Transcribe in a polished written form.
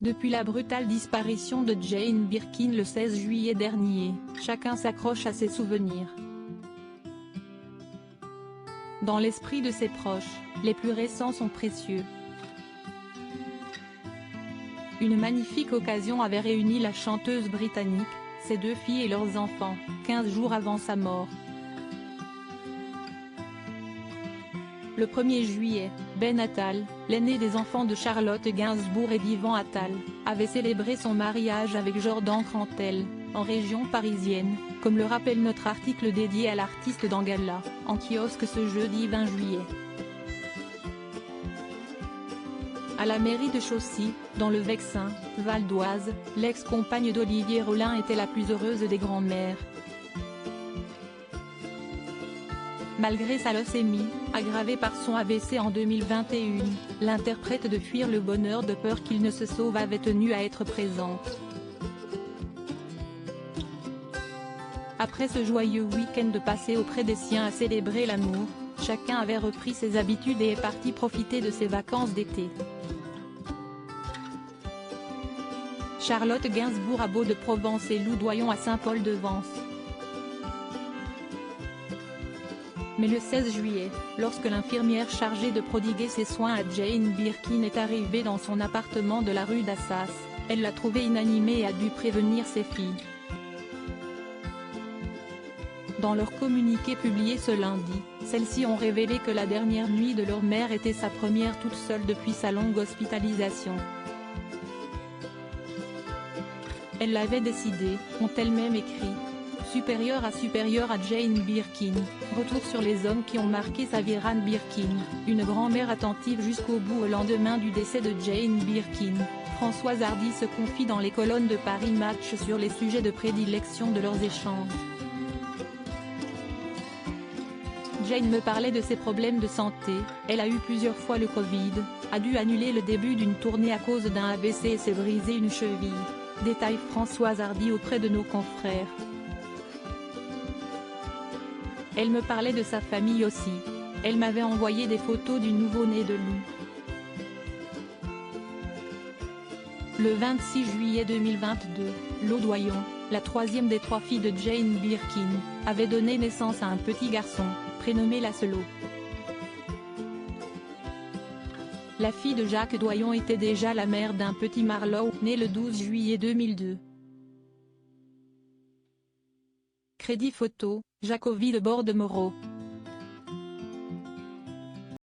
Depuis la brutale disparition de Jane Birkin le 16 juillet dernier, chacun s'accroche à ses souvenirs. Dans l'esprit de ses proches, les plus récents sont précieux. Une magnifique occasion avait réuni la chanteuse britannique, ses 2 filles et leurs enfants, 15 jours avant sa mort. Le 1er juillet, Ben Attal, l'aîné des enfants de Charlotte Gainsbourg et d'Ivan Attal, avait célébré son mariage avec Jordan Crantel, en région parisienne, comme le rappelle notre article dédié à l'artiste dans Gala, en kiosque ce jeudi 20 juillet. À la mairie de Chaussy, dans le Vexin, Val d'Oise, l'ex-compagne d'Olivier Rollin était la plus heureuse des grands-mères. Malgré sa leucémie, aggravée par son AVC en 2021, l'interprète de Fuir le bonheur de peur qu'il ne se sauve avait tenu à être présente. Après ce joyeux week-end passé auprès des siens à célébrer l'amour, chacun avait repris ses habitudes et est parti profiter de ses vacances d'été. Charlotte Gainsbourg à Beau-de-Provence et Lou Doyon à Saint-Paul-de-Vence. Mais le 16 juillet, lorsque l'infirmière chargée de prodiguer ses soins à Jane Birkin est arrivée dans son appartement de la rue d'Assas, elle l'a trouvée inanimée et a dû prévenir ses filles. Dans leur communiqué publié ce lundi, celles-ci ont révélé que la dernière nuit de leur mère était sa première toute seule depuis sa longue hospitalisation. Elles l'avaient décidé, ont elles-mêmes écrit. Supérieure à Jane Birkin, retour sur les hommes qui ont marqué sa vie. Anne Birkin, une grand-mère attentive jusqu'au bout au lendemain du décès de Jane Birkin, Françoise Hardy se confie dans les colonnes de Paris Match sur les sujets de prédilection de leurs échanges. Jane me parlait de ses problèmes de santé, elle a eu plusieurs fois le Covid, a dû annuler le début d'une tournée à cause d'un AVC et s'est brisé une cheville, détaille Françoise Hardy auprès de nos confrères. Elle me parlait de sa famille aussi. Elle m'avait envoyé des photos du nouveau-né de Lou. Le 26 juillet 2022, Lou Doyon, la 3e des 3 filles de Jane Birkin, avait donné naissance à un petit garçon, prénommé Lancelot. La fille de Jacques Doyon était déjà la mère d'un petit Marlowe, né le 12 juillet 2002. Crédit photo, Jacobi de Borde-Moreau.